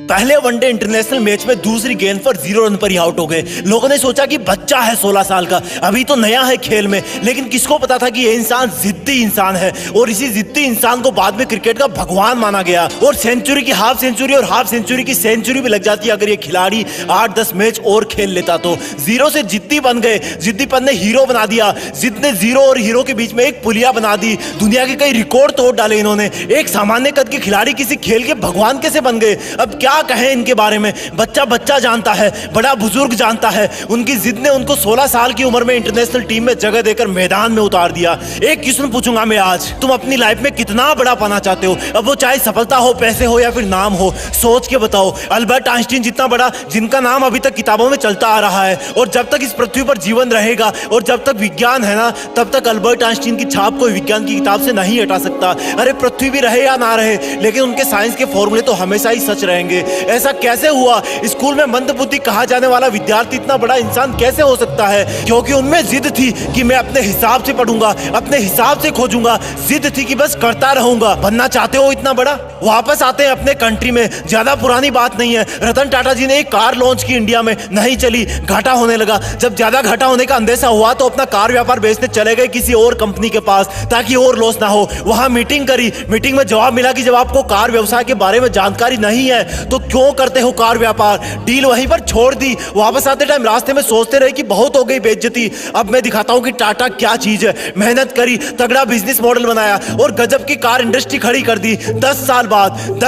पहले one day international match में दूसरी गेंद पर 0 रन पर ही आउट हो गए। लोगों ने सोचा कि बच्चा है 16 साल का, अभी तो नया है खेल में, लेकिन किसको पता था कि ये इंसान जिद्दी इंसान है और इसी जिद्दी इंसान को बाद में क्रिकेट का भगवान माना गया। और सेंचुरी की हाफ सेंचुरी और हाफ सेंचुरी की सेंचुरी भी लग जाती अगर ये खिलाड़ी 8-10 मैच और खेल लेता तो। जीरो से जिद्दी बन गए, जिद्दीपन ने हीरो बना दिया, जिद ने जीरो और हीरो के बीच में एक पुलिया बना दी। दुनिया के कई रिकॉर्ड तोड़ डाले इन्होंने। एक सामान्य कद के खिलाड़ी किसी खेल के भगवान कैसे बन गए? अब क्या कहें इनके बारे में। बच्चा बच्चा जानता है, बड़ा बुजुर्ग जानता है। उनकी जिद ने उनको 16 साल की उम्र में इंटरनेशनल टीम में जगह देकर मैदान में उतार दिया। एक क्वेश्चन पूछूंगा मैं आज, तुम अपनी लाइफ में कितना बड़ा पाना चाहते हो? अब वो चाहे सफलता हो, पैसे हो या फिर नाम हो, सोच के बताओ। अल्बर्ट आइंस्टीन जितना बड़ा, जिनका नाम अभी तक किताबों में चलता आ रहा है, और जब तक इस पृथ्वी पर जीवन रहेगा और जब तक विज्ञान है ना, तब तक अल्बर्ट आइंस्टीन की छाप कोई विज्ञान की किताब से नहीं हटा सकता। अरे पृथ्वी भी रहे या ना रहे, लेकिन उनके साइंस के फॉर्मूले तो हमेशा ही सच रहेंगे। ऐसा कैसे हुआ? स्कूल में मंदबुद्धि कहा जाने वाला विद्यार्थी इतना बड़ा इंसान कैसे हो सकता है? क्योंकि उनमें जिद थी कि मैं अपने हिसाब से पढ़ूंगा, अपने हिसाब से खोजूंगा। जिद थी कि बस करता रहूंगा। बनना चाहते हो इतना बड़ा? वापस आते हैं अपने कंट्री में। ज्यादा पुरानी बात नहीं है, रतन टाटा जी ने एक कार लॉन्च की इंडिया में, नहीं चली, घाटा होने लगा। जब ज्यादा घाटा होने का अंदेशा हुआ तो अपना कार व्यापार बेचने चले गए किसी और कंपनी के पास ताकि और लॉस ना हो। वहां मीटिंग करी, मीटिंग में जवाब मिला कि जब आपको कार व्यवसाय के बारे में जानकारी नहीं है तो क्यों करते हो कार व्यापार? डील वहीं पर छोड़ दी। वापस आते टाइम रास्ते में सोचते रहे कि बहुत हो गई बेइज्जती, अब मैं दिखाता हूं कि टाटा क्या चीज है। मेहनत करी, तगड़ा बिजनेस मॉडल बनाया और गजब की कार इंडस्ट्री खड़ी कर दी। 10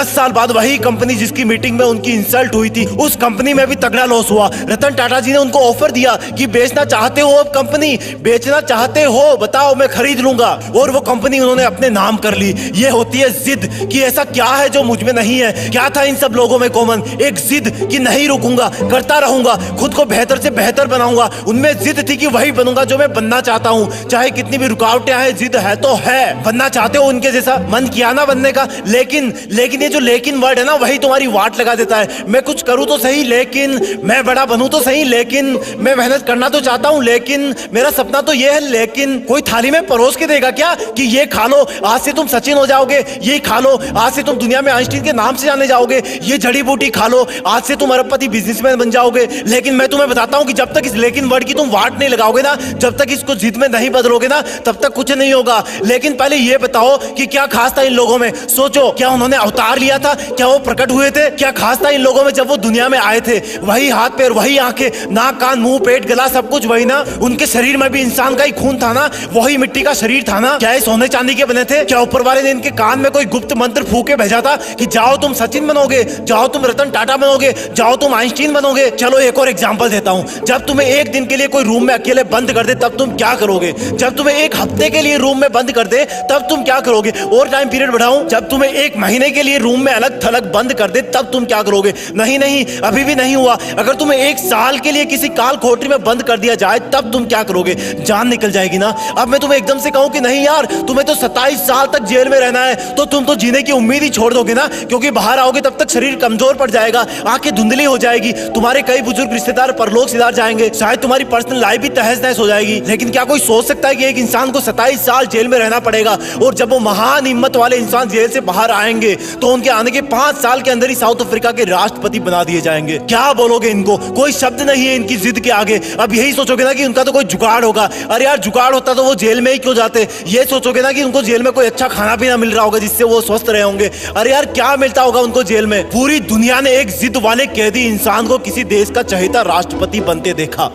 साल बाद वही कंपनी जिसकी मीटिंग में उनकी इंसल्ट हुई थी, उस कंपनी में भी तगड़ा लॉस हुआ। रतन टाटा जी ने उनको ऑफर दिया कि बेचना चाहते हो, अब कंपनी बेचना चाहते हो, बताओ मैं खरीद लूंगा। और वो कंपनी उन्होंने अपने नाम कर ली। ये होती है जिद कि ऐसा क्या है जो मुझ में नहीं है। क्या था इन सब लोगों में कॉमन? एक जिद कि नहीं रुकूंगा, करता रहूंगा, खुद को बेहतर से बेहतर बनाऊंगा। उनमें जिद थी कि वही बनूंगा जो मैं बनना चाहता हूं, चाहे कितनी भी रुकावटें आए। जिद है तो है। बनना चाहते हो उनके जैसा? मन किया ना बनने का, लेकिन ये जो लेकिन वर्ड है ना, वही तुम्हारी वाट लगा देता है। मैं कुछ करूं तो सही, लेकिन मैं बड़ा बनूं तो सही, लेकिन मैं मेहनत करना तो चाहता हूं, लेकिन मेरा सपना तो ये है, लेकिन कोई थाली में परोस के देगा क्या कि ये खा लो, आज से तुम सचिन हो जाओगे, ये खा लो, आज से तुम दुनिया में आइंस्टीन के नाम से जाने जाओगे, ये जड़ी बूटी खा लो, आज से तुम अरबपति बिजनेसमैन बन जाओगे। लेकिन मैं तुम्हें बताता हूं कि जब तक इस लेकिन वर्ड की तुम वाट नहीं लगाओगे ना, जब तक इसको जिद में नहीं बदलोगे ना, तब तक कुछ नहीं होगा। लेकिन पहले ये बताओ कि क्या खास था इन लोगों में? सोचो, क्या उन्होंने अवतार लिया था? क्या वो प्रकट हुए थे? क्या खास था इन लोगों में जब वो दुनिया में आए थे? वही हाथ पैर, वही आंखें, नाक कान मुंह पेट गला सब कुछ वही ना। उनके शरीर में भी इंसान का ही खून था ना, वही मिट्टी का शरीर था ना। क्या ये सोने चांदी के बने थे? क्या ऊपर वाले ने इनके कान में कोई गुप्त मंत्र फूके भेजा था कि जाओ तुम सचिन बनोगे, जाओ तुम रतन टाटा बनोगे, जाओ तुम आइंस्टीन बनोगे? चलो एक और एग्जांपल देता हूं। जब तुम्हें एक दिन के लिए कोई रूम में अकेले बंद कर दे तब तुम क्या करोगे? जब तुम्हें एक हफ्ते के लिए रूम में बंद कर दे तब तुम क्या करोगे? और टाइम पीरियड बढ़ाऊं, जब तुम्हें एक महीने के लिए रूम में अलग थलग बंद कर दे तब तुम क्या करोगे? नहीं, अभी भी नहीं हुआ। अगर तुम्हें 1 साल के लिए किसी काल कोठरी में बंद कर दिया जाए तब तुम क्या करोगे? जान निकल जाएगी ना। अब मैं तुम्हें एकदम से कहूं कि नहीं यार, तुम्हें तो 27 साल तक जेल में रहना है, तो तुम तो जीने की उम्मीद ही छोड़ दोगे ना, क्योंकि बाहर आओगे तब तक शरीर कमजोर पड़ जाएगा, आंखें धुंधली हो जाएगी, तुम्हारे कई बुजुर्ग रिश्तेदार परलोक सिधार जाएंगे, शायद तुम्हारी पर्सनल लाइफ भी तहस नहस हो जाएगी। लेकिन क्या कोई सोच सकता है कि एक इंसान को 27 साल जेल में रहना पड़ेगा, और जब वो महान हिम्मत वाले इंसान जेल से बाहर आएंगे तो उनके आने के 5 साल के अंदर ही साउथ अफ्रीका के राष्ट्रपति बना दिए जाएंगे? क्या बोलोगे इनको? कोई शब्द नहीं है इनकी जिद के आगे। अब यही सोचोगे ना कि उनका तो कोई जुगाड़ होगा। अरे यार, जुगाड़ होता तो वो जेल में ही क्यों जाते? ये सोचोगे ना कि उनको जेल में कोई अच्छा खाना पीना मिल रहा होगा जिससे वो स्वस्थ रहे होंगे। अरे यार, क्या मिलता होगा उनको जेल में? पूरी दुनिया ने एक जिद वाले कैदी इंसान को किसी देश का चहेता राष्ट्रपति बनते देखा।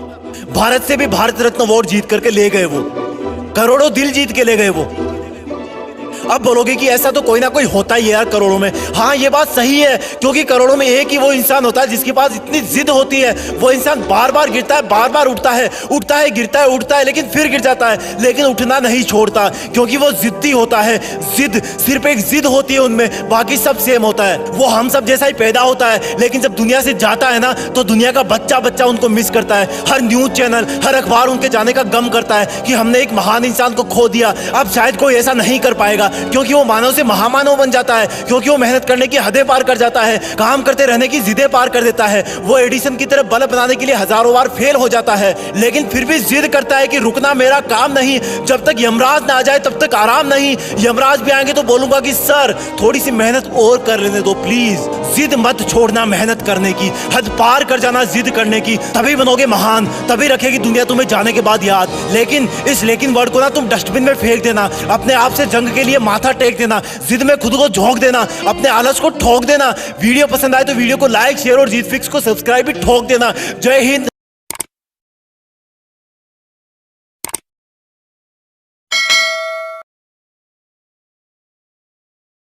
भारत से भी भारत रत्न अवार्ड जीत करके ले गए वो, करोड़ों दिल जीत के ले गए वो। अब बोलोगे कि ऐसा तो कोई ना कोई होता ही है यार करोड़ों में। हाँ, ये बात सही है, क्योंकि करोड़ों में एक ही वो इंसान होता है जिसके पास इतनी जिद होती है। वो इंसान बार बार गिरता है, बार बार उठता है, गिरता है, उठता है, लेकिन फिर गिर जाता है, लेकिन उठना नहीं छोड़ता, क्योंकि वो जिद्दी होता है। जिद, सिर्फ एक जिद होती है उनमें, बाकी सब सेम होता है। वो हम सब जैसा ही पैदा होता है, लेकिन जब दुनिया से जाता है ना, तो दुनिया का बच्चा बच्चा उनको मिस करता है। हर न्यूज चैनल, हर अखबार उनके जाने का गम करता है कि हमने एक महान इंसान को खो दिया। अब शायद कोई ऐसा नहीं कर पाएगा, क्योंकि वो मानव से महामानव बन जाता है, क्योंकि वो मेहनत करने की हदें पार कर जाता है, काम करते रहने की जिदें पार कर देता है। वो एडिसन की तरह बल्ब बनाने के लिए हजारों बार फेल हो जाता है, लेकिन फिर भी जिद करता है कि रुकना मेरा काम नहीं, जब तक यमराज ना आ जाए तब तक आराम नहीं। यमराज भी आएंगे तो बोलूंगा कि सर थोड़ी सी मेहनत और कर लेने दो प्लीज, जिद मत छोड़ना मेहनत करने की, हद पार कर जाना जिद करने की, तभी बनोगे महान, तभी रखेगी दुनिया तुम्हें जाने के बाद याद। लेकिन इस लेकिन वर्ड को ना तुम डस्टबिन में फेंक देना, अपने आप से जंग के लिए माथा टेक देना, जिद में खुद को झोंक देना, अपने आलस को ठोक देना। वीडियो पसंद आए तो वीडियो को लाइक, शेयर और जीत फिक्स को सब्सक्राइब भी ठोक देना। जय हिंद।